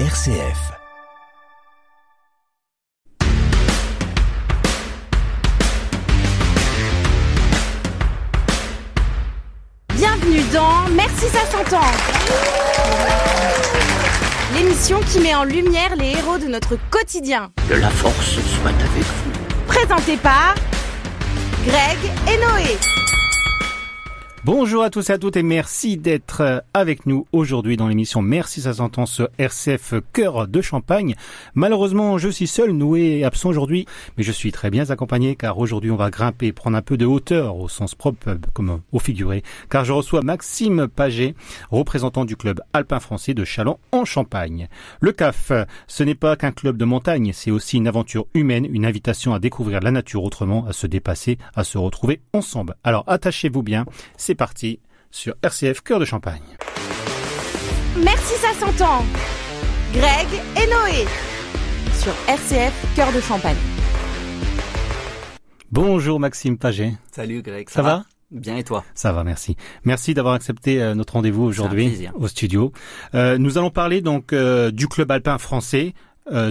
RCF. Bienvenue dans Merci ça s'entend, l'émission qui met en lumière les héros de notre quotidien. Que la force soit avec vous. Présentée par Greg et Noé. Bonjour à tous et à toutes et merci d'être avec nous aujourd'hui dans l'émission Merci ça s'entend sur RCF Cœur de Champagne. Malheureusement, je suis seul, Noé est absent aujourd'hui, mais je suis très bien accompagné car aujourd'hui on va grimper, prendre un peu de hauteur au sens propre comme au figuré, car je reçois Maxime Paget, représentant du club alpin français de Châlons en Champagne. Le CAF, ce n'est pas qu'un club de montagne, c'est aussi une aventure humaine, une invitation à découvrir la nature autrement, à se dépasser, à se retrouver ensemble. Alors attachez-vous bien, c'est parti sur RCF Cœur de Champagne. Merci ça s'entend, Greg et Noé sur RCF Cœur de Champagne. Bonjour Maxime Paget. Salut Greg, ça va? Bien et toi? Ça va, merci. Merci d'avoir accepté notre rendez-vous aujourd'hui au studio. Nous allons parler donc du club alpin français.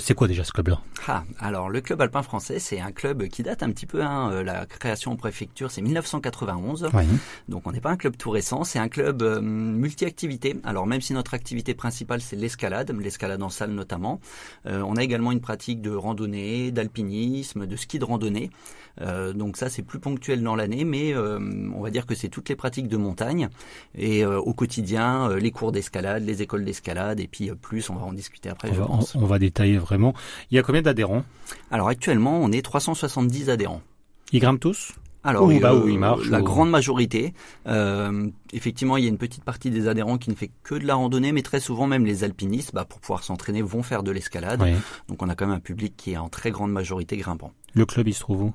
C'est quoi déjà ce club-là? Alors le club alpin français, c'est un club qui date un petit peu, la création en préfecture, c'est 1991. Oui. Donc on n'est pas un club tout récent, c'est un club multi-activité. Alors même si notre activité principale c'est l'escalade en salle notamment, on a également une pratique de randonnée, d'alpinisme, de ski de randonnée. Donc ça c'est plus ponctuel dans l'année, mais on va dire que c'est toutes les pratiques de montagne et au quotidien les cours d'escalade, les écoles d'escalade et puis plus on va en discuter après. On va détailler vraiment. Il y a combien d'adhérents? Alors actuellement on est 370 adhérents. Ils grimpent tous? Alors, ils marchent, la grande majorité. Effectivement, il y a une petite partie des adhérents qui ne fait que de la randonnée, mais très souvent même les alpinistes, pour pouvoir s'entraîner, vont faire de l'escalade. Oui. Donc, on a quand même un public qui est en très grande majorité grimpant. Le club, il se trouve où?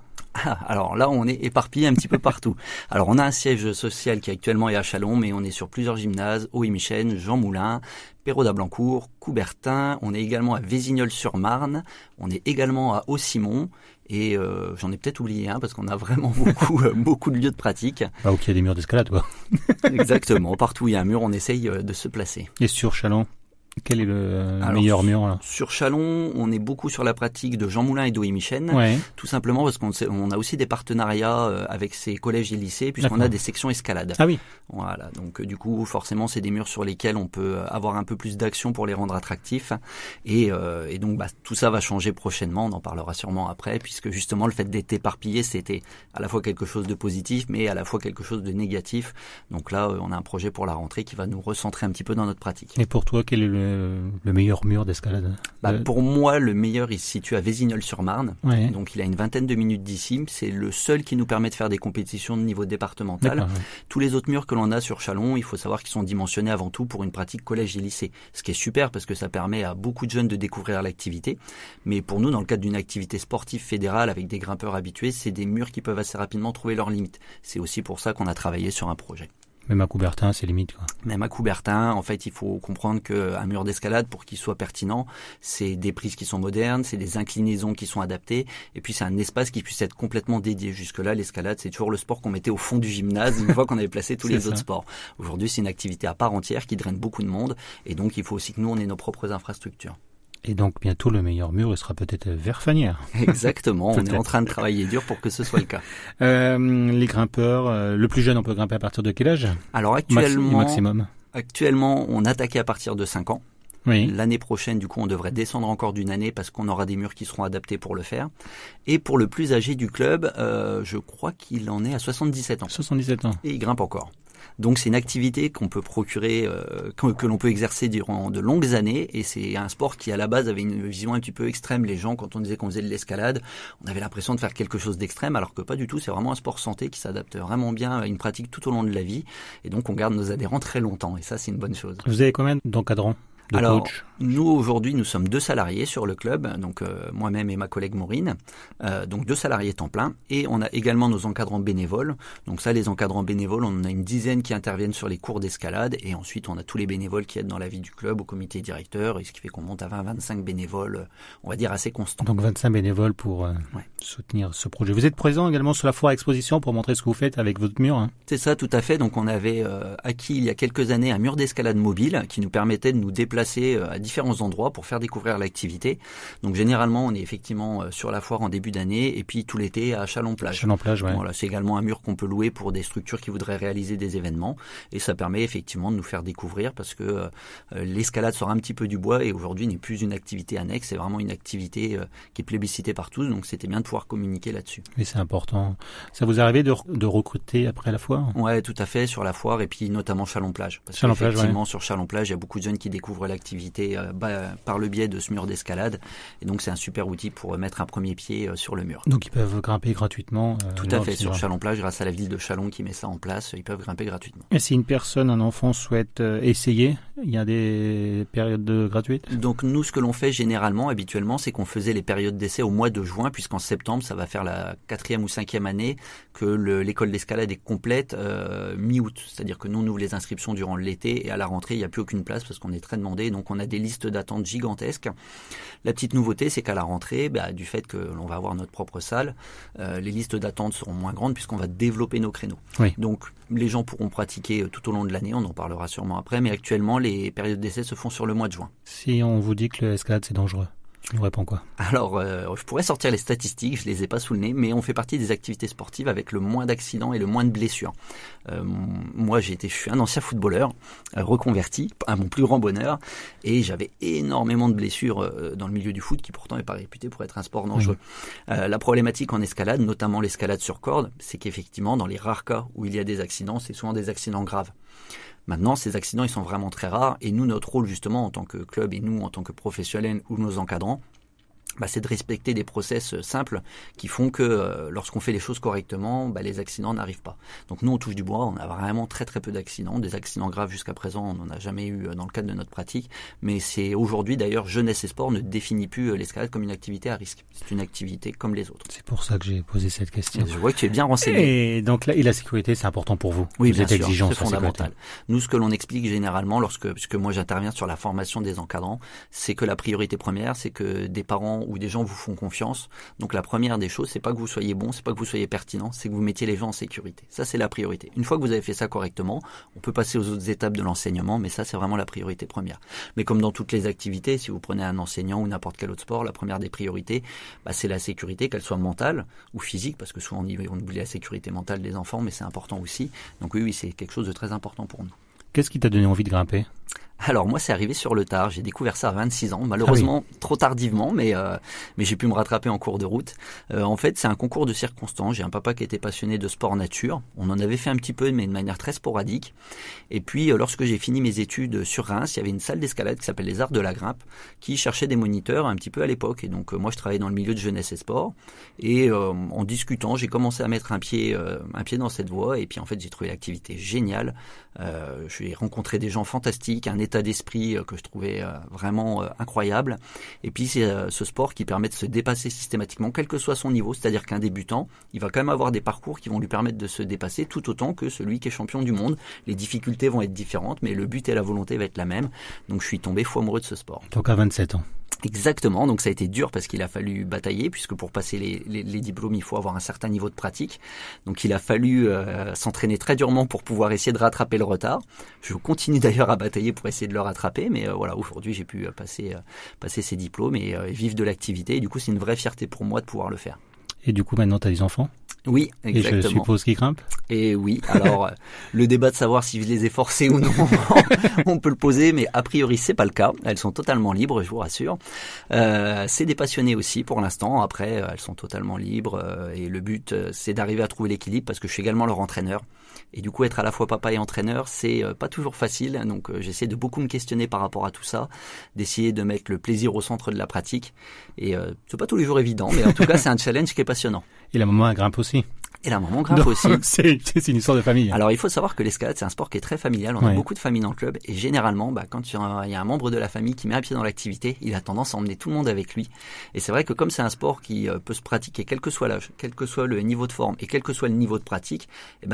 Alors là, on est éparpillé un petit peu partout. Alors, on a un siège social qui actuellement est à Châlons, mais on est sur plusieurs gymnases, Haut-et-Michel, Jean Moulin, Perrault-d'Ablancourt, Coubertin. On est également à Vésignolles-sur-Marne. On est également à Haut-Simon. Et j'en ai peut-être oublié parce qu'on a vraiment beaucoup de lieux de pratique. Où il y a des murs d'escalade, quoi. Exactement. Partout où il y a un mur, on essaye de se placer. Et sur Châlons, quel est le meilleur mur là? Sur Châlons, on est beaucoup sur la pratique de Jean Moulin et d'Haut-et-Michel. Ouais. Tout simplement parce qu'on a aussi des partenariats avec ces collèges et lycées puisqu'on a des sections escalade. Ah oui. Voilà. Donc du coup, forcément, c'est des murs sur lesquels on peut avoir un peu plus d'action pour les rendre attractifs. Et donc, tout ça va changer prochainement. On en parlera sûrement après puisque justement, le fait d'être éparpillé, c'était à la fois quelque chose de positif, mais à la fois quelque chose de négatif. Donc là, on a un projet pour la rentrée qui va nous recentrer un petit peu dans notre pratique. Et pour toi, quel est le meilleur mur d'escalade? Pour moi, le meilleur, il se situe à Vésignolles-sur-Marne. Ouais. Donc, il a une vingtaine de minutes d'ici. C'est le seul qui nous permet de faire des compétitions de niveau départemental. Ouais. Tous les autres murs que l'on a sur Châlons, il faut savoir qu'ils sont dimensionnés avant tout pour une pratique collège et lycée. Ce qui est super parce que ça permet à beaucoup de jeunes de découvrir l'activité. Mais pour nous, dans le cadre d'une activité sportive fédérale avec des grimpeurs habitués, c'est des murs qui peuvent assez rapidement trouver leurs limites. C'est aussi pour ça qu'on a travaillé sur un projet. Même à Coubertin, c'est limite, quoi. Même à Coubertin, en fait, il faut comprendre qu'un mur d'escalade, pour qu'il soit pertinent, c'est des prises qui sont modernes, c'est des inclinaisons qui sont adaptées, et puis c'est un espace qui puisse être complètement dédié. Jusque-là, l'escalade, c'est toujours le sport qu'on mettait au fond du gymnase une fois qu'on avait placé tous les autres sports. Aujourd'hui, c'est une activité à part entière qui draine beaucoup de monde, et donc il faut aussi que nous, on ait nos propres infrastructures. Et donc, bientôt, le meilleur mur, il sera peut-être Verfanière. Exactement. On est en train de travailler dur pour que ce soit le cas. Les grimpeurs, le plus jeune, on peut grimper à partir de quel âge? Alors, actuellement, on attaquait à partir de 5 ans. Oui. L'année prochaine, du coup, on devrait descendre encore d'une année parce qu'on aura des murs qui seront adaptés pour le faire. Et pour le plus âgé du club, je crois qu'il en est à 77 ans. 77 ans. Et il grimpe encore. Donc c'est une activité qu'on peut procurer, que l'on peut exercer durant de longues années, et c'est un sport qui à la base avait une vision un petit peu extrême. Les gens, quand on disait qu'on faisait de l'escalade, on avait l'impression de faire quelque chose d'extrême, alors que pas du tout. C'est vraiment un sport santé qui s'adapte vraiment bien à une pratique tout au long de la vie, et donc on garde nos adhérents très longtemps, et ça c'est une bonne chose. Vous avez combien d'encadrants? Alors, nous aujourd'hui, nous sommes 2 salariés sur le club, donc moi-même et ma collègue Maureen, donc 2 salariés temps plein, et on a également nos encadrants bénévoles. Donc ça, les encadrants bénévoles, on en a une dizaine qui interviennent sur les cours d'escalade, et ensuite on a tous les bénévoles qui aident dans la vie du club, au comité directeur, et ce qui fait qu'on monte à 20-25 bénévoles, on va dire assez constants. Donc 25 bénévoles pour soutenir ce projet. Vous êtes présent également sur la foire exposition pour montrer ce que vous faites avec votre mur, hein? C'est ça, tout à fait. Donc on avait acquis il y a quelques années un mur d'escalade mobile qui nous permettait de nous déplacer déplacer à différents endroits pour faire découvrir l'activité. Donc généralement, on est effectivement sur la foire en début d'année et puis tout l'été à Chalon-Plage. Chalon-Plage, ouais. Voilà, c'est également un mur qu'on peut louer pour des structures qui voudraient réaliser des événements et ça permet effectivement de nous faire découvrir parce que l'escalade sort un petit peu du bois et aujourd'hui n'est plus une activité annexe, c'est vraiment une activité qui est plébiscitée par tous, donc c'était bien de pouvoir communiquer là-dessus. Oui, c'est important. Ça vous est arrivé de recruter après la foire ? Ouais, tout à fait, sur la foire et puis notamment Chalon-Plage. Parce qu'effectivement, sur Chalon-Plage, il y a beaucoup de jeunes qui découvrent l'activité par le biais de ce mur d'escalade et donc c'est un super outil pour mettre un premier pied sur le mur. Donc ils peuvent grimper gratuitement tout à fait, sur Chalon-Plage, grâce à la ville de Chalon qui met ça en place, ils peuvent grimper gratuitement. Et si une personne, un enfant souhaite essayer, il y a des périodes gratuites ? Donc nous, ce que l'on fait généralement, habituellement, c'est qu'on faisait les périodes d'essai au mois de juin, puisqu'en septembre, ça va faire la 4e ou 5e année que l'école d'escalade est complète mi-août. C'est-à-dire que nous, on ouvre les inscriptions durant l'été et à la rentrée, il n'y a plus aucune place parce qu'on est très demandé. Donc on a des listes d'attente gigantesques. La petite nouveauté, c'est qu'à la rentrée, du fait que l'on va avoir notre propre salle, les listes d'attente seront moins grandes puisqu'on va développer nos créneaux. Oui. Donc les gens pourront pratiquer tout au long de l'année, on en parlera sûrement après, mais actuellement, les périodes d'essai se font sur le mois de juin. Si on vous dit que l'escalade, c'est dangereux, tu nous réponds quoi ? Alors, je pourrais sortir les statistiques, je les ai pas sous le nez, mais on fait partie des activités sportives avec le moins d'accidents et le moins de blessures. Moi, je suis un ancien footballeur, reconverti, à mon plus grand bonheur, et j'avais énormément de blessures dans le milieu du foot, qui pourtant n'est pas réputé pour être un sport dangereux. La problématique en escalade, notamment l'escalade sur corde, c'est qu'effectivement, dans les rares cas où il y a des accidents, c'est souvent des accidents graves. Maintenant, ces accidents, ils sont vraiment très rares et nous, notre rôle justement en tant que club et nous en tant que professionnels ou nos encadrants, c'est de respecter des process simples qui font que lorsqu'on fait les choses correctement, les accidents n'arrivent pas. Donc nous, on touche du bois, on a vraiment très très peu d'accidents. Des accidents graves jusqu'à présent, on n'en a jamais eu dans le cadre de notre pratique. Mais c'est aujourd'hui d'ailleurs, Jeunesse et Sport ne définit plus l'escalade comme une activité à risque. C'est une activité comme les autres. C'est pour ça que j'ai posé cette question. Je vois que tu es bien renseigné. Et donc là, la sécurité, c'est important pour vous. Oui, vous êtes exigeant, c'est fondamental. Nous, ce que l'on explique généralement, puisque moi j'interviens sur la formation des encadrants, c'est que la priorité première, c'est que des parents ou des gens vous font confiance. Donc la première des choses, c'est pas que vous soyez bon, c'est pas que vous soyez pertinent, c'est que vous mettiez les gens en sécurité. Ça, c'est la priorité. Une fois que vous avez fait ça correctement, on peut passer aux autres étapes de l'enseignement, mais ça, c'est vraiment la priorité première. Mais comme dans toutes les activités, si vous prenez un enseignant ou n'importe quel autre sport, la première des priorités, c'est la sécurité, qu'elle soit mentale ou physique, parce que souvent on oublie la sécurité mentale des enfants, mais c'est important aussi. Donc oui, c'est quelque chose de très important pour nous. Qu'est-ce qui t'a donné envie de grimper ? Alors moi, c'est arrivé sur le tard. J'ai découvert ça à 26 ans, malheureusement trop tardivement, mais j'ai pu me rattraper en cours de route. En fait, c'est un concours de circonstances. J'ai un papa qui était passionné de sport nature. On en avait fait un petit peu, mais de manière très sporadique. Et puis, lorsque j'ai fini mes études sur Reims, il y avait une salle d'escalade qui s'appelle les Arts de la Grimpe, qui cherchait des moniteurs un petit peu à l'époque. Et donc, moi, je travaillais dans le milieu de Jeunesse et Sport. Et en discutant, j'ai commencé à mettre un pied dans cette voie. Et puis, en fait, j'ai trouvé l'activité géniale. J'ai rencontré des gens fantastiques, un état d'esprit que je trouvais vraiment incroyable. Et puis c'est ce sport qui permet de se dépasser systématiquement, quel que soit son niveau. C'est-à-dire qu'un débutant, il va quand même avoir des parcours qui vont lui permettre de se dépasser tout autant que celui qui est champion du monde. Les difficultés vont être différentes, mais le but et la volonté va être la même. Donc je suis tombé fou amoureux de ce sport. Donc à 27 ans. Exactement, donc ça a été dur parce qu'il a fallu batailler, puisque pour passer les diplômes, il faut avoir un certain niveau de pratique. Donc il a fallu s'entraîner très durement pour pouvoir essayer de rattraper le retard. Je continue d'ailleurs à batailler pour essayer de le rattraper, mais voilà, aujourd'hui j'ai pu passer ces diplômes et vivre de l'activité. Et du coup, c'est une vraie fierté pour moi de pouvoir le faire. Et du coup, maintenant, tu as des enfants ? Oui, exactement. Et je suppose qu'ils grimpent ? Et oui, alors le débat de savoir si je les ai forcés ou non, on peut le poser, mais a priori c'est pas le cas. Elles sont totalement libres, je vous rassure. C'est des passionnés aussi pour l'instant. Après, elles sont totalement libres et le but c'est d'arriver à trouver l'équilibre parce que je suis également leur entraîneur. Et du coup, être à la fois papa et entraîneur, c'est pas toujours facile. Donc, j'essaie de beaucoup me questionner par rapport à tout ça, d'essayer de mettre le plaisir au centre de la pratique. Et c'est pas tous les jours évident, mais en tout cas, c'est un challenge qui est passionnant. Et la maman grimpe aussi. Et la maman grimpe aussi. C'est une histoire de famille. Alors, il faut savoir que l'escalade, c'est un sport qui est très familial. On a beaucoup de familles dans le club. Et généralement, quand il y a un membre de la famille qui met un pied dans l'activité, il a tendance à emmener tout le monde avec lui. Et c'est vrai que comme c'est un sport qui peut se pratiquer quel que soit l'âge, quel que soit le niveau de forme et quel que soit le niveau de pratique,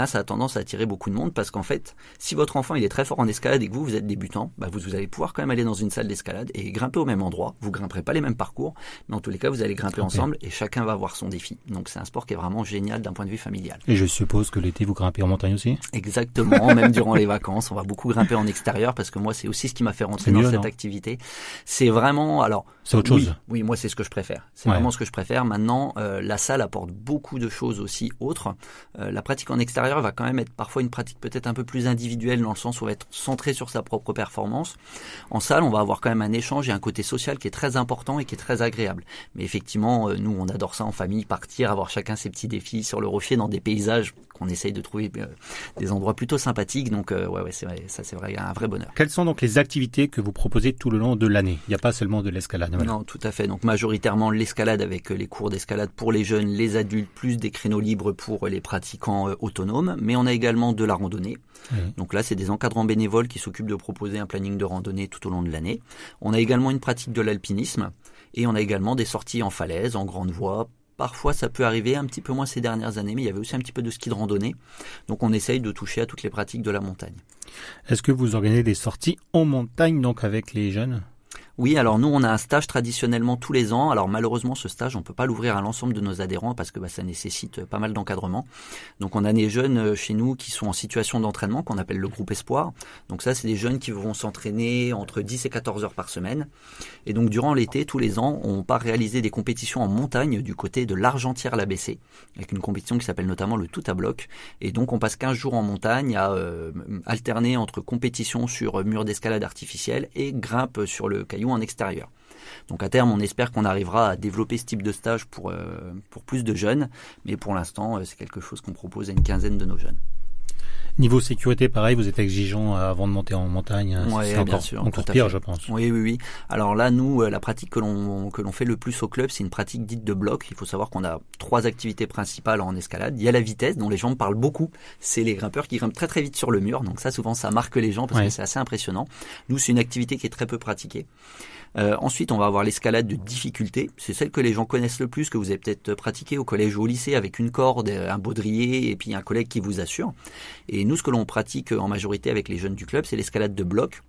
ça a tendance à attirer beaucoup de monde parce qu'en fait, si votre enfant il est très fort en escalade et que vous êtes débutant, vous allez pouvoir quand même aller dans une salle d'escalade et grimper au même endroit. Vous grimperez pas les mêmes parcours, mais en tous les cas, vous allez grimper ensemble et chacun va avoir son défi. Donc c'est un sport qui est vraiment génial d'un point de vue vue familiale. Et je suppose que l'été, vous grimpez en montagne aussi? Exactement, même durant les vacances, on va beaucoup grimper en extérieur parce que moi, c'est aussi ce qui m'a fait rentrer dans cette activité. C'est vraiment, alors... C'est autre chose. Oui, moi, c'est ce que je préfère. C'est vraiment ce que je préfère. Maintenant, la salle apporte beaucoup de choses aussi autres. La pratique en extérieur va quand même être parfois une pratique peut-être un peu plus individuelle dans le sens où on va être centré sur sa propre performance. En salle, on va avoir quand même un échange et un côté social qui est très important et qui est très agréable. Mais effectivement, nous, on adore ça en famille, partir, avoir chacun ses petits défis sur le rocher dans des paysages qu'on essaye de trouver des endroits plutôt sympathiques. Donc, c'est vrai, ça, c'est vrai, un vrai bonheur. Quelles sont donc les activités que vous proposez tout le long de l'année? Il n'y a pas seulement de l'escalade. Voilà. Non, tout à fait. Donc, majoritairement l'escalade avec les cours d'escalade pour les jeunes, les adultes, plus des créneaux libres pour les pratiquants autonomes. Mais on a également de la randonnée. Oui. Donc là, c'est des encadrants bénévoles qui s'occupent de proposer un planning de randonnée tout au long de l'année. On a également une pratique de l'alpinisme et on a également des sorties en falaise, en grande voie. Parfois, ça peut arriver un petit peu moins ces dernières années, mais il y avait aussi un petit peu de ski de randonnée. Donc, on essaye de toucher à toutes les pratiques de la montagne. Est-ce que vous organisez des sorties en montagne, donc avec les jeunes ? Oui, alors nous, on a un stage traditionnellement tous les ans. Alors malheureusement, ce stage, on peut pas l'ouvrir à l'ensemble de nos adhérents parce que ça nécessite pas mal d'encadrement. Donc on a des jeunes chez nous qui sont en situation d'entraînement, qu'on appelle le groupe Espoir. Donc ça, c'est des jeunes qui vont s'entraîner entre 10 et 14 heures par semaine. Et donc durant l'été, tous les ans, on part réaliser des compétitions en montagne du côté de l'Argentière-l'ABC, avec une compétition qui s'appelle notamment le tout à bloc. Et donc on passe 15 jours en montagne à alterner entre compétition sur mur d'escalade artificielle et grimpe sur le caillou en extérieur. Donc à terme, on espère qu'on arrivera à développer ce type de stage pour plus de jeunes, mais pour l'instant, c'est quelque chose qu'on propose à une quinzaine de nos jeunes. Niveau sécurité, pareil, vous êtes exigeant avant de monter en montagne. Ouais, c'est bien sûr, encore pire, je pense. Oui. Alors là, nous, la pratique que l'on fait le plus au club, c'est une pratique dite de bloc. Il faut savoir qu'on a 3 activités principales en escalade. Il y a la vitesse, dont les gens parlent beaucoup. C'est les grimpeurs qui grimpent très très vite sur le mur. Donc ça, souvent, ça marque les gens parce que c'est assez impressionnant. Nous, c'est une activité qui est très peu pratiquée. Ensuite, on va avoir l'escalade de difficulté. C'est celle que les gens connaissent le plus, que vous avez peut-être pratiquée au collège ou au lycée avec une corde, un baudrier et puis un collègue qui vous assure. Et nous, ce que l'on pratique en majorité avec les jeunes du club, c'est l'escalade de bloc.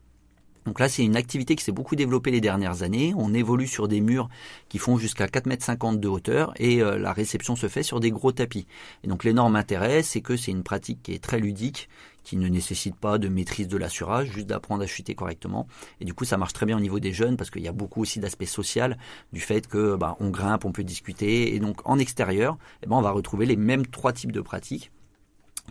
Donc là, c'est une activité qui s'est beaucoup développée les dernières années. On évolue sur des murs qui font jusqu'à 4,50 m de hauteur et la réception se fait sur des gros tapis. Et donc l'énorme intérêt, c'est que c'est une pratique qui est très ludique, qui ne nécessite pas de maîtrise de l'assurage, juste d'apprendre à chuter correctement. Et du coup, ça marche très bien au niveau des jeunes parce qu'il y a beaucoup aussi d'aspect social du fait que on grimpe, on peut discuter. Et donc en extérieur, on va retrouver les mêmes 3 types de pratiques.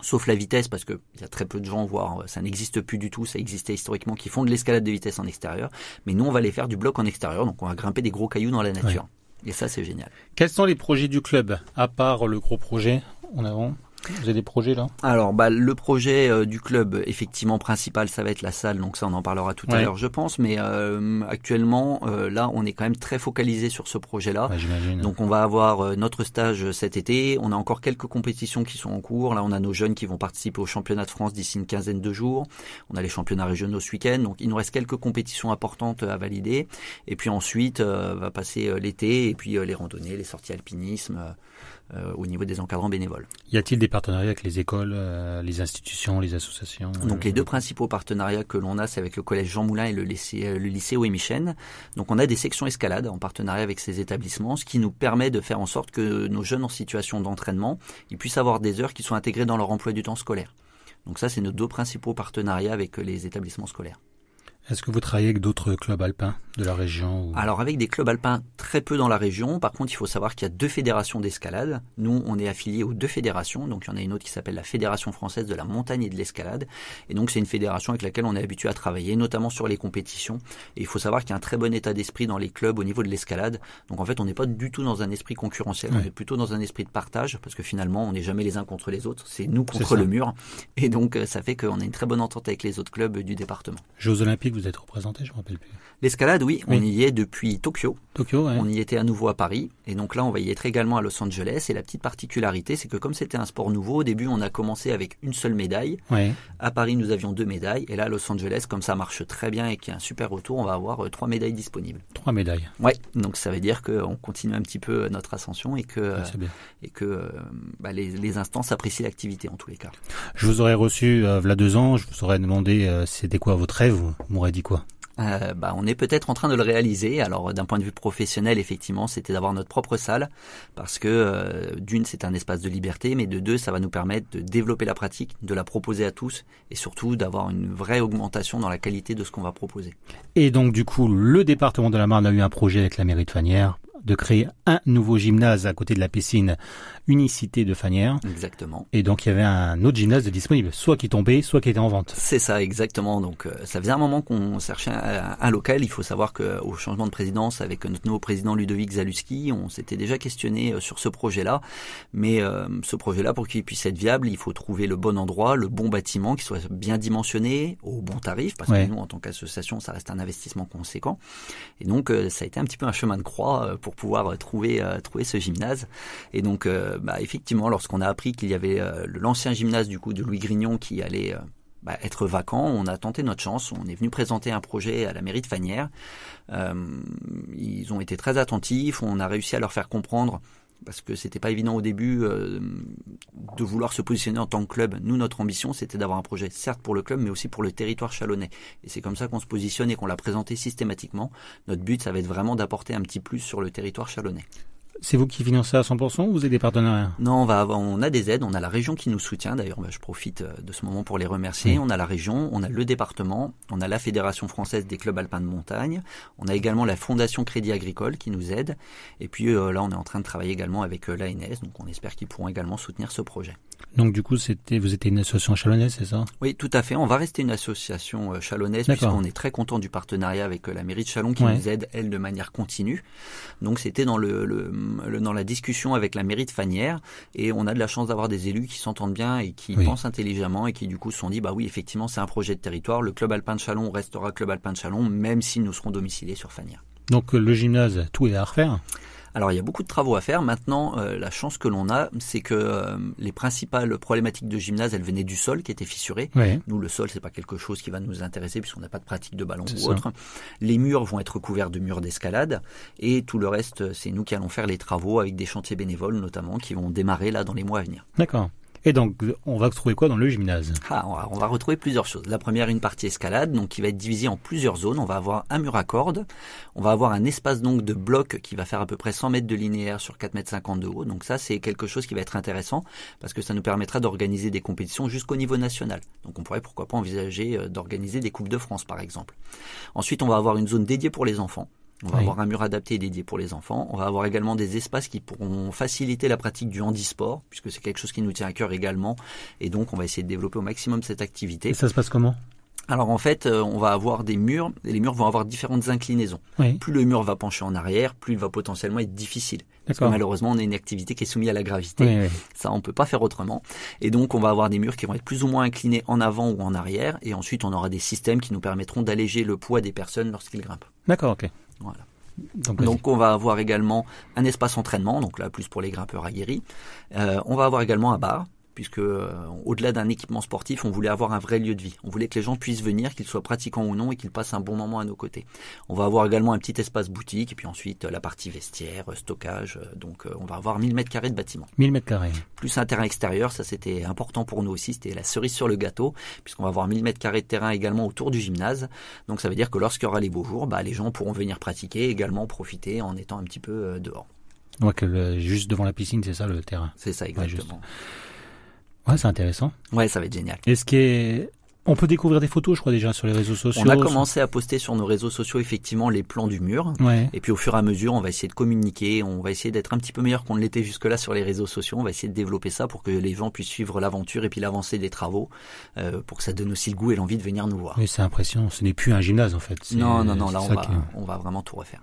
Sauf la vitesse, parce que il y a très peu de gens, voire ça n'existe plus du tout, ça existait historiquement, qui font de l'escalade de vitesse en extérieur. Mais nous, on va les faire du bloc en extérieur, donc on va grimper des gros cailloux dans la nature. Ouais. Et ça, c'est génial. Quels sont les projets du club, à part le gros projet en avant ? Vous avez des projets là ? Alors, le projet du club, effectivement, principal, ça va être la salle. Donc ça, on en parlera tout à l'heure, je pense. Mais actuellement, là, on est quand même très focalisé sur ce projet-là. Ouais, j'imagine. Donc on va avoir notre stage cet été. On a encore quelques compétitions qui sont en cours. Là, on a nos jeunes qui vont participer au championnat de France d'ici une quinzaine de jours. On a les championnats régionaux ce week-end. Donc il nous reste quelques compétitions importantes à valider. Et puis ensuite, va passer l'été et puis les randonnées, les sorties alpinisme. Au niveau des encadrants bénévoles. Y a-t-il des partenariats avec les écoles, les institutions, les associations Donc les 2 principaux partenariats que l'on a, c'est avec le collège Jean Moulin et le lycée Oé-Michel. Donc on a des sections escalade en partenariat avec ces établissements, ce qui nous permet de faire en sorte que nos jeunes en situation d'entraînement, ils puissent avoir des heures qui sont intégrées dans leur emploi du temps scolaire. Donc ça, c'est nos 2 principaux partenariats avec les établissements scolaires. Est-ce que vous travaillez avec d'autres clubs alpins de la région Alors avec des clubs alpins très peu dans la région. Par contre, il faut savoir qu'il y a 2 fédérations d'escalade. Nous, on est affiliés aux 2 fédérations. Donc il y en a une autre qui s'appelle la Fédération française de la montagne et de l'escalade. Et donc c'est une fédération avec laquelle on est habitué à travailler, notamment sur les compétitions. Et il faut savoir qu'il y a un très bon état d'esprit dans les clubs au niveau de l'escalade. Donc en fait, on n'est pas du tout dans un esprit concurrentiel. On est plutôt dans un esprit de partage parce que finalement, on n'est jamais les uns contre les autres. C'est nous contre le mur. Et donc ça fait qu'on a une très bonne entente avec les autres clubs du département. Jeux Olympiques, vous êtes représenté, je ne me rappelle plus. L'escalade, oui, on y est depuis Tokyo. Ouais. On y était à nouveau à Paris. Et donc là, on va y être également à Los Angeles. Et la petite particularité, c'est que comme c'était un sport nouveau, au début, on a commencé avec une seule médaille. Ouais. À Paris, nous avions 2 médailles. Et là, à Los Angeles, comme ça marche très bien et qu'il y a un super retour, on va avoir 3 médailles disponibles. 3 médailles. Ouais. Donc ça veut dire qu'on continue un petit peu notre ascension et que, les instances apprécient l'activité en tous les cas. Je vous aurais reçu, il y a 2 ans, je vous aurais demandé c'était quoi votre rêve, vous m'aurez dit quoi ? On est peut-être en train de le réaliser. Alors d'un point de vue professionnel, effectivement, c'était d'avoir notre propre salle parce que d'une, c'est un espace de liberté, mais de deux, ça va nous permettre de développer la pratique, de la proposer à tous et surtout d'avoir une vraie augmentation dans la qualité de ce qu'on va proposer. Et donc du coup, le département de la Marne a eu un projet avec la mairie de Fagnières de créer un nouveau gymnase à côté de la piscine Unicité de Fagnières. Exactement. Et donc il y avait un autre gymnase de disponible, soit qui tombait, soit qui était en vente. C'est ça, exactement. Donc ça faisait un moment qu'on cherchait un local. Il faut savoir qu'au changement de présidence, avec notre nouveau président Ludovic Zaluski, on s'était déjà questionné sur ce projet-là. Mais ce projet-là, pour qu'il puisse être viable, il faut trouver le bon endroit, le bon bâtiment, qui soit bien dimensionné, au bon tarif, parce que nous, en tant qu'association, ça reste un investissement conséquent. Et donc ça a été un petit peu un chemin de croix pour pouvoir trouver ce gymnase. Et donc effectivement, lorsqu'on a appris qu'il y avait l'ancien gymnase du coup de Louis Grignon qui allait être vacant, on a tenté notre chance. On est venu présenter un projet à la mairie de Fagnières. Ils ont été très attentifs. On a réussi à leur faire comprendre, parce que c'était pas évident au début de vouloir se positionner en tant que club. Nous, notre ambition, c'était d'avoir un projet, certes pour le club, mais aussi pour le territoire chalonnais. Et c'est comme ça qu'on se positionne et qu'on l'a présenté systématiquement. Notre but, ça va être vraiment d'apporter un petit plus sur le territoire chalonnais. C'est vous qui financez à 100% ou vous avez des partenariats? Non, on a des aides, on a la région qui nous soutient, d'ailleurs je profite de ce moment pour les remercier. Oui. On a la région, on a le département, on a la Fédération française des clubs alpins de montagne, on a également la Fondation Crédit Agricole qui nous aide, et puis là on est en train de travailler également avec l'ANS, donc on espère qu'ils pourront également soutenir ce projet. Donc du coup, vous étiez une association chalonnaise, c'est ça? Oui, tout à fait. On va rester une association chalonnaise puisqu'on est très content du partenariat avec la mairie de Châlons qui nous aide, elle, de manière continue. Donc c'était dans dans la discussion avec la mairie de Fagnières et on a de la chance d'avoir des élus qui s'entendent bien et qui pensent intelligemment et qui du coup se sont dit oui, effectivement, c'est un projet de territoire. Le club alpin de Châlons restera club alpin de Châlons même si nous serons domiciliés sur Fagnières. Donc le gymnase, tout est à refaire? Alors il y a beaucoup de travaux à faire. Maintenant, la chance que l'on a, c'est que les principales problématiques de gymnase, elles venaient du sol qui était fissuré. Oui. Nous, le sol, c'est pas quelque chose qui va nous intéresser puisqu'on n'a pas de pratique de ballon ou autre. Les murs vont être couverts de murs d'escalade et tout le reste, c'est nous qui allons faire les travaux avec des chantiers bénévoles notamment qui vont démarrer là dans les mois à venir. D'accord. Et donc, on va trouver quoi dans le gymnase? On va retrouver plusieurs choses. La première, une partie escalade, donc qui va être divisée en plusieurs zones. On va avoir un mur à cordes. On va avoir un espace donc de bloc qui va faire à peu près 100 mètres de linéaire sur 4,50 mètres de haut. Donc ça, c'est quelque chose qui va être intéressant parce que ça nous permettra d'organiser des compétitions jusqu'au niveau national. Donc on pourrait pourquoi pas envisager d'organiser des Coupes de France, par exemple. Ensuite, on va avoir une zone dédiée pour les enfants. On va avoir un mur adapté et dédié pour les enfants. On va avoir également des espaces qui pourront faciliter la pratique du handisport, puisque c'est quelque chose qui nous tient à cœur également. Et donc, on va essayer de développer au maximum cette activité. Et ça se passe comment ? Alors en fait, on va avoir des murs, et les murs vont avoir différentes inclinaisons. Oui. Plus le mur va pencher en arrière, plus il va potentiellement être difficile. Parce que malheureusement, on a une activité qui est soumise à la gravité. Oui. Ça, on peut pas faire autrement. Et donc, on va avoir des murs qui vont être plus ou moins inclinés en avant ou en arrière. Et ensuite, on aura des systèmes qui nous permettront d'alléger le poids des personnes lorsqu'ils grimpent. D'accord, ok. Voilà. Donc on va avoir également un espace entraînement, donc là plus pour les grimpeurs aguerris. On va avoir également un bar, puisque au-delà d'un équipement sportif, on voulait avoir un vrai lieu de vie. On voulait que les gens puissent venir, qu'ils soient pratiquants ou non, et qu'ils passent un bon moment à nos côtés. On va avoir également un petit espace boutique, et puis ensuite la partie vestiaire, stockage. Donc on va avoir 1000 mètres carrés de bâtiment. 1000 mètres carrés. Plus un terrain extérieur, ça c'était important pour nous aussi, c'était la cerise sur le gâteau, puisqu'on va avoir 1000 mètres carrés de terrain également autour du gymnase. Donc ça veut dire que lorsqu'il y aura les beaux jours, les gens pourront venir pratiquer, également profiter en étant un petit peu dehors. Donc juste devant la piscine, c'est ça le terrain? C'est ça, exactement. Ouais, c'est intéressant. Ouais, ça va être génial. On peut découvrir des photos, je crois, déjà sur les réseaux sociaux. On a commencé à poster sur nos réseaux sociaux, effectivement, les plans du mur. Ouais. Et puis, au fur et à mesure, on va essayer de communiquer. On va essayer d'être un petit peu meilleur qu'on ne l'était jusque-là sur les réseaux sociaux. On va essayer de développer ça pour que les gens puissent suivre l'aventure et puis l'avancée des travaux, pour que ça donne aussi le goût et l'envie de venir nous voir. Oui, c'est impressionnant. Ce n'est plus un gymnase, en fait. Non. Là, on va vraiment tout refaire.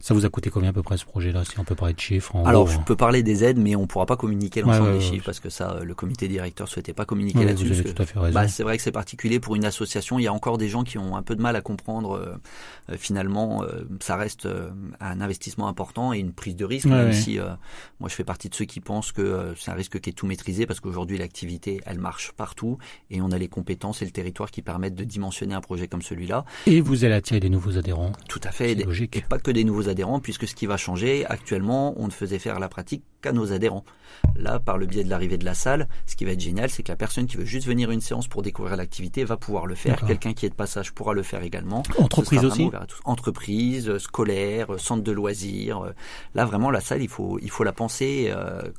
Ça vous a coûté combien à peu près ce projet-là, si on peut parler de chiffres? Alors, je peux parler des aides, mais on ne pourra pas communiquer l'ensemble des chiffres parce que ça, le comité directeur souhaitait pas communiquer là-dessus. Vous avez tout à fait raison. C'est vrai que c'est particulier pour une association. Il y a encore des gens qui ont un peu de mal à comprendre. Finalement, ça reste un investissement important et une prise de risque. Même si moi, je fais partie de ceux qui pensent que c'est un risque qui est tout maîtrisé parce qu'aujourd'hui, l'activité, elle marche partout et on a les compétences et le territoire qui permettent de dimensionner un projet comme celui-là. Et vous allez attirer des nouveaux adhérents. Tout à fait. C'est logique. Et pas que des nouveaux adhérents. adhérents, puisque ce qui va changer, actuellement, on ne faisait faire la pratique qu'à nos adhérents. Là, par le biais de l'arrivée de la salle, ce qui va être génial, c'est que la personne qui veut juste venir une séance pour découvrir l'activité va pouvoir le faire. D'accord. Quelqu'un qui est de passage pourra le faire également. Entreprise aussi. Entreprise, scolaire, centre de loisirs. Là, vraiment, la salle, il faut la penser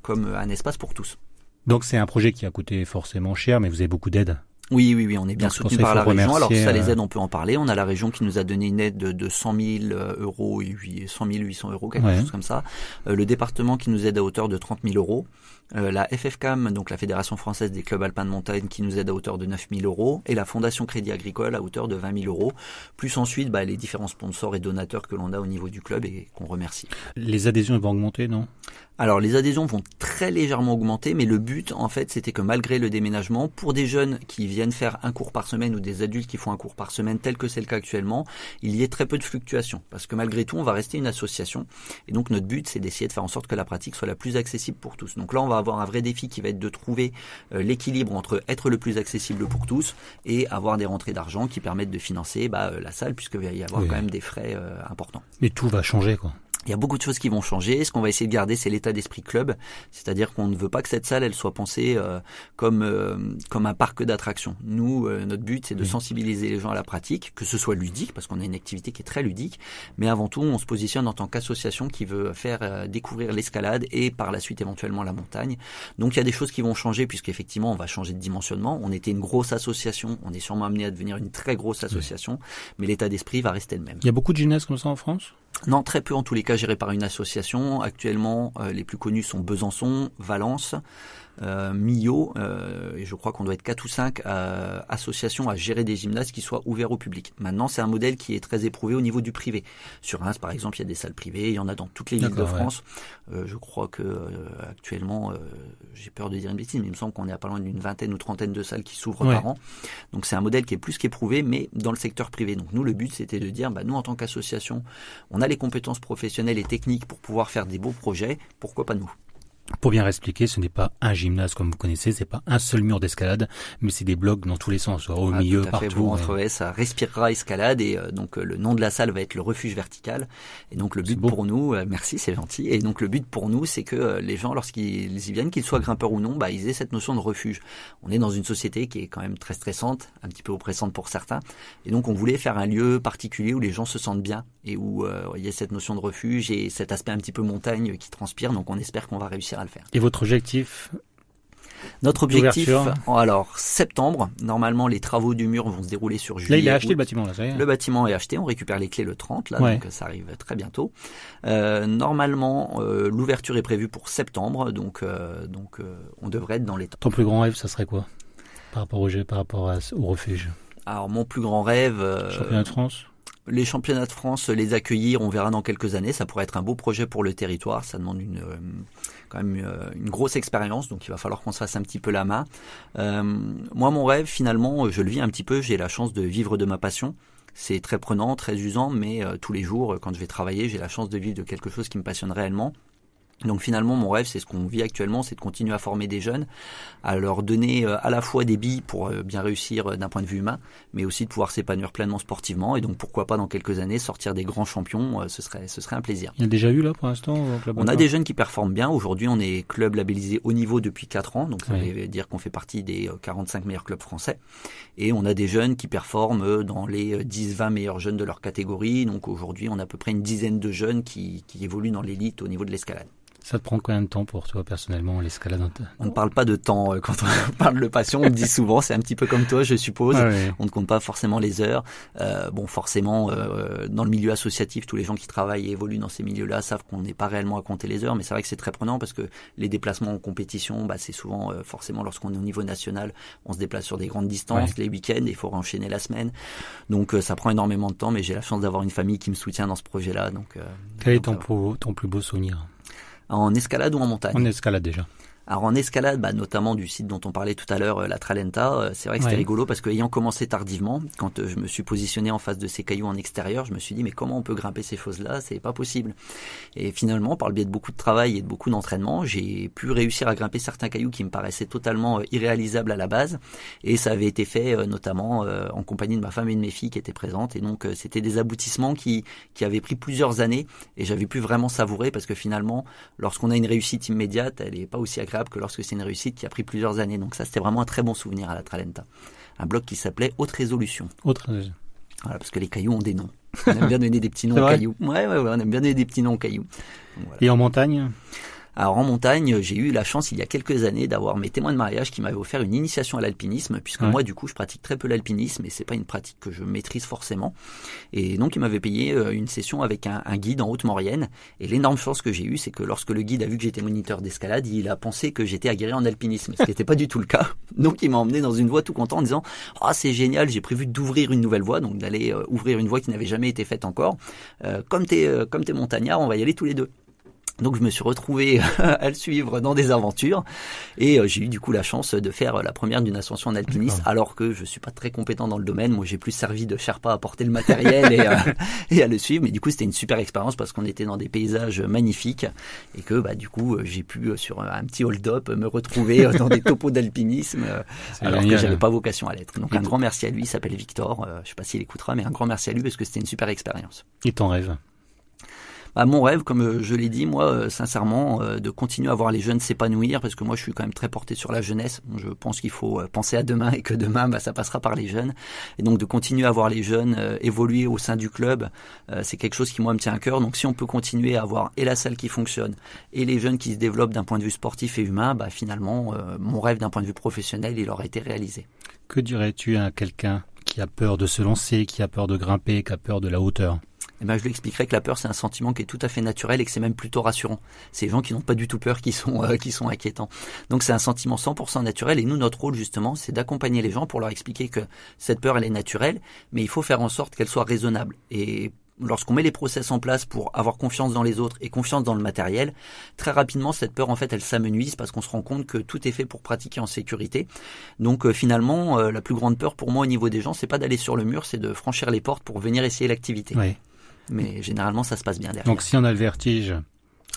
comme un espace pour tous. Donc, c'est un projet qui a coûté forcément cher, mais vous avez beaucoup d'aide. Oui, on est bien soutenu par la région. Alors ça, les aides, on peut en parler. On a la région qui nous a donné une aide de 100 000 euros, 100 800 euros, quelque chose comme ça. Le département qui nous aide à hauteur de 30 000 euros. La FFCAM, donc la Fédération Française des Clubs Alpins de Montagne, qui nous aide à hauteur de 9 000 euros. Et la Fondation Crédit Agricole à hauteur de 20 000 euros. Plus ensuite, les différents sponsors et donateurs que l'on a au niveau du club et qu'on remercie. Les adhésions vont augmenter, non ? Alors, les adhésions vont très légèrement augmenter, mais le but, en fait, c'était que malgré le déménagement, pour des jeunes qui viennent faire un cours par semaine ou des adultes qui font un cours par semaine, tel que c'est le cas actuellement, il y ait très peu de fluctuations. Parce que malgré tout, on va rester une association. Et donc, notre but, c'est d'essayer de faire en sorte que la pratique soit la plus accessible pour tous. Donc là, on va avoir un vrai défi qui va être de trouver l'équilibre entre être le plus accessible pour tous et avoir des rentrées d'argent qui permettent de financer la salle, puisqu'il va y avoir quand même des frais importants. Mais tout va changer, quoi. Il y a beaucoup de choses qui vont changer. Ce qu'on va essayer de garder, c'est l'état d'esprit club. C'est-à-dire qu'on ne veut pas que cette salle, elle soit pensée comme un parc d'attractions. Nous, notre but, c'est de sensibiliser les gens à la pratique, que ce soit ludique, parce qu'on a une activité qui est très ludique. Mais avant tout, on se positionne en tant qu'association qui veut faire découvrir l'escalade et par la suite éventuellement la montagne. Donc il y a des choses qui vont changer, puisqu'effectivement, on va changer de dimensionnement. On était une grosse association. On est sûrement amené à devenir une très grosse association. Mais l'état d'esprit va rester le même. Il y a beaucoup de gymnases comme ça en France ? Non, très peu en tous les cas gérés par une association. Actuellement, les plus connus sont Besançon, Valence, Millau, et je crois qu'on doit être 4 ou 5 associations à gérer des gymnases qui soient ouverts au public. Maintenant, c'est un modèle qui est très éprouvé au niveau du privé. Sur Reims, par exemple, il y a des salles privées, il y en a dans toutes les villes de France. Je crois que actuellement, j'ai peur de dire une bêtise, mais il me semble qu'on est à pas loin d'une vingtaine ou trentaine de salles qui s'ouvrent par an. Donc c'est un modèle qui est plus qu'éprouvé, mais dans le secteur privé. Donc nous, le but, c'était de dire, nous, en tant qu'association, on a les compétences professionnelles et techniques pour pouvoir faire des beaux projets, pourquoi pas nous ? Pour bien expliquer, ce n'est pas un gymnase comme vous connaissez, c'est pas un seul mur d'escalade, mais c'est des blocs dans tous les sens, au milieu, tout à fait, partout. Vous rentrerez, ça respirera escalade et donc le nom de la salle va être le refuge vertical. Et donc le but pour nous, merci, c'est gentil. Et donc le but pour nous, c'est que les gens, lorsqu'ils y viennent, qu'ils soient grimpeurs ou non, ils aient cette notion de refuge. On est dans une société qui est quand même très stressante, un petit peu oppressante pour certains. Et donc on voulait faire un lieu particulier où les gens se sentent bien et où il y a cette notion de refuge et cet aspect un petit peu montagne qui transpire. Donc on espère qu'on va réussir à le faire. Et votre objectif ? Notre objectif, alors septembre, normalement les travaux du mur vont se dérouler sur juillet. Là, il est acheté le bâtiment, là, ça y est. Le bâtiment est acheté, on récupère les clés le 30, là, donc ça arrive très bientôt. Normalement, l'ouverture est prévue pour septembre, donc on devrait être dans les temps. Ton plus grand rêve, ça serait quoi par rapport au refuge ? Alors mon plus grand rêve... Championnat de France ? Les championnats de France, les accueillir, on verra dans quelques années. Ça pourrait être un beau projet pour le territoire. Ça demande quand même une grosse expérience, donc il va falloir qu'on se fasse un petit peu la main. Moi, mon rêve, finalement, je le vis un petit peu. J'ai la chance de vivre de ma passion. C'est très prenant, très usant, mais tous les jours, quand je vais travailler, j'ai la chance de vivre de quelque chose qui me passionne réellement. Donc finalement, mon rêve, c'est ce qu'on vit actuellement, c'est de continuer à former des jeunes, à leur donner à la fois des billes pour bien réussir d'un point de vue humain, mais aussi de pouvoir s'épanouir pleinement sportivement. Et donc pourquoi pas dans quelques années sortir des grands champions, ce serait un plaisir. Il y a déjà eu là pour l'instant On a des jeunes qui performent bien. Aujourd'hui, on est club labellisé haut niveau depuis 4 ans, donc ça veut dire qu'on fait partie des 45 meilleurs clubs français. Et on a des jeunes qui performent dans les 10-20 meilleurs jeunes de leur catégorie. Donc aujourd'hui, on a à peu près une dizaine de jeunes qui évoluent dans l'élite au niveau de l'escalade. Ça te prend combien de temps pour toi personnellement l'escalade ? On ne parle pas de temps quand on parle de passion. On me dit souvent, c'est un petit peu comme toi, je suppose. On ne compte pas forcément les heures. Forcément, dans le milieu associatif, tous les gens qui travaillent et évoluent dans ces milieux-là savent qu'on n'est pas réellement à compter les heures. Mais c'est vrai que c'est très prenant parce que les déplacements en compétition, c'est souvent forcément lorsqu'on est au niveau national, on se déplace sur des grandes distances, les week-ends, il faut enchaîner la semaine. Donc ça prend énormément de temps, mais j'ai la chance d'avoir une famille qui me soutient dans ce projet-là. Donc, quel est ton plus beau souvenir ? En escalade ou en montagne ? En escalade déjà. Alors en escalade, notamment du site dont on parlait tout à l'heure, la Tralenta, c'est vrai que c'était rigolo parce que ayant commencé tardivement, quand je me suis positionné en face de ces cailloux en extérieur, je me suis dit mais comment on peut grimper ces choses-là, c'est pas possible. Et finalement, par le biais de beaucoup de travail et de beaucoup d'entraînement, j'ai pu réussir à grimper certains cailloux qui me paraissaient totalement irréalisables à la base, et ça avait été fait notamment en compagnie de ma femme et de mes filles qui étaient présentes, et donc c'était des aboutissements qui avaient pris plusieurs années, et j'avais pu vraiment savourer parce que finalement, lorsqu'on a une réussite immédiate, elle est pas aussi agréable que lorsque c'est une réussite qui a pris plusieurs années. Donc ça, c'était vraiment un très bon souvenir à la Tralenta. Un bloc qui s'appelait Haute Résolution. Voilà, parce que les cailloux ont des noms. On aime bien donner des petits noms aux cailloux. Ouais, on aime bien donner des petits noms aux cailloux. Donc, voilà. Et en montagne ? Alors en montagne, j'ai eu la chance il y a quelques années d'avoir mes témoins de mariage qui m'avaient offert une initiation à l'alpinisme, puisque moi du coup je pratique très peu l'alpinisme et c'est pas une pratique que je maîtrise forcément. Et donc ils m'avaient payé une session avec un guide en Haute-Maurienne. Et l'énorme chance que j'ai eue, c'est que lorsque le guide a vu que j'étais moniteur d'escalade, il a pensé que j'étais aguerri en alpinisme, ce qui n'était pas du tout le cas. Donc il m'a emmené dans une voie tout content en disant « Ah c'est génial, j'ai prévu d'ouvrir une nouvelle voie, donc d'aller ouvrir une voie qui n'avait jamais été faite encore. Comme t'es montagnard, on va y aller tous les deux. » Donc je me suis retrouvé à le suivre dans des aventures et j'ai eu du coup la chance de faire la première d'une ascension en alpinisme, alors que je suis pas très compétent dans le domaine. Moi j'ai plus servi de Sherpa à porter le matériel et à le suivre, mais du coup c'était une super expérience parce qu'on était dans des paysages magnifiques et que du coup j'ai pu sur un petit hold-up me retrouver dans des topos d'alpinisme alors que j'avais pas vocation à l'être. Donc un grand merci à lui, il s'appelle Victor, je sais pas s'il écoutera, mais un grand merci à lui parce que c'était une super expérience. Et ton rêve? Mon rêve, comme je l'ai dit, moi, sincèrement, de continuer à voir les jeunes s'épanouir, parce que moi, je suis quand même très porté sur la jeunesse. Je pense qu'il faut penser à demain et que demain, ça passera par les jeunes. Et donc, de continuer à voir les jeunes évoluer au sein du club, c'est quelque chose qui, moi, me tient à cœur. Donc, si on peut continuer à avoir et la salle qui fonctionne et les jeunes qui se développent d'un point de vue sportif et humain, finalement, mon rêve d'un point de vue professionnel, il aura été réalisé. Que dirais-tu à quelqu'un qui a peur de se lancer, qui a peur de grimper, qui a peur de la hauteur? Je lui expliquerai que la peur, c'est un sentiment qui est tout à fait naturel et que c'est même plutôt rassurant. C'est les gens qui n'ont pas du tout peur qui sont inquiétants. Donc c'est un sentiment 100% naturel et nous, notre rôle justement, c'est d'accompagner les gens pour leur expliquer que cette peur, elle est naturelle, mais il faut faire en sorte qu'elle soit raisonnable. Et lorsqu'on met les process en place pour avoir confiance dans les autres et confiance dans le matériel, très rapidement, cette peur, en fait, elle s'amenuise parce qu'on se rend compte que tout est fait pour pratiquer en sécurité. Donc, finalement, la plus grande peur pour moi au niveau des gens, c'est pas d'aller sur le mur, c'est de franchir les portes pour venir essayer l'activité. Oui. Mais généralement, ça se passe bien derrière. Donc, si on a le vertige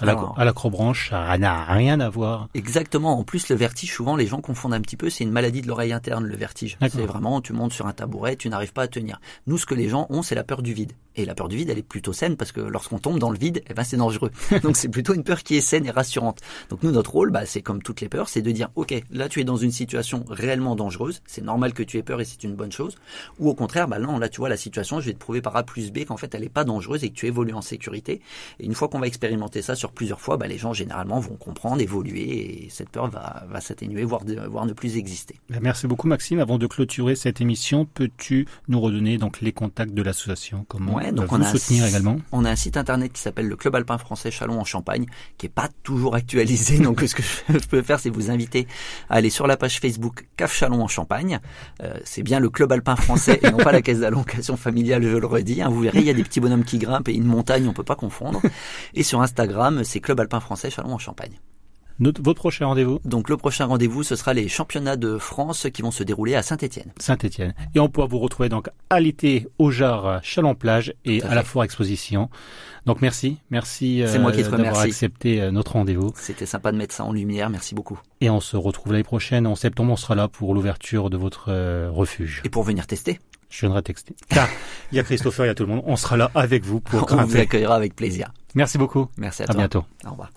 à l'acrobranche, ça n'a rien à voir. Exactement. En plus, le vertige, souvent, les gens confondent un petit peu. C'est une maladie de l'oreille interne, le vertige. C'est vraiment, tu montes sur un tabouret, tu n'arrives pas à tenir. Nous, ce que les gens ont, c'est la peur du vide. Et la peur du vide, elle est plutôt saine parce que lorsqu'on tombe dans le vide, c'est dangereux. Donc, c'est plutôt une peur qui est saine et rassurante. Donc, nous, notre rôle, c'est comme toutes les peurs, c'est de dire, OK, là, tu es dans une situation réellement dangereuse. C'est normal que tu aies peur et c'est une bonne chose. Ou au contraire, non, là, tu vois, la situation, je vais te prouver par A plus B qu'en fait, elle est pas dangereuse et que tu évolues en sécurité. Et une fois qu'on va expérimenter ça sur plusieurs fois, les gens, généralement, vont comprendre, évoluer et cette peur va s'atténuer, voire ne plus exister. Merci beaucoup, Maxime. Avant de clôturer cette émission, peux-tu nous redonner donc les contacts de l'association? Comment vous soutenir également? On a un site internet qui s'appelle le Club Alpin Français Châlons en Champagne, qui est pas toujours actualisé. Donc, ce que je peux faire, c'est vous inviter à aller sur la page Facebook CAF Châlons en Champagne. C'est bien le Club Alpin Français et non pas la caisse d'allocation familiale, je le redis. Vous verrez, il y a des petits bonhommes qui grimpent et une montagne, on peut pas confondre. Et sur Instagram, c'est Club Alpin Français Châlons en Champagne. Votre prochain rendez-vous? Donc le prochain rendez-vous, ce sera les championnats de France qui vont se dérouler à Saint-Étienne. Saint-Étienne. Et on pourra vous retrouver donc à l'été au Jard Châlons-Plage et à la Foire Exposition. Donc merci c'est moi qui te remercie d'avoir accepté notre rendez-vous. C'était sympa de mettre ça en lumière, merci beaucoup. Et on se retrouve l'année prochaine, en septembre, on sera là pour l'ouverture de votre refuge. Et pour venir tester. Je viendrai texter. Car il y a Christopher, il y a tout le monde. On sera là avec vous pour grimper. On vous accueillera avec plaisir. Merci beaucoup. Merci à toi. À bientôt. Au revoir.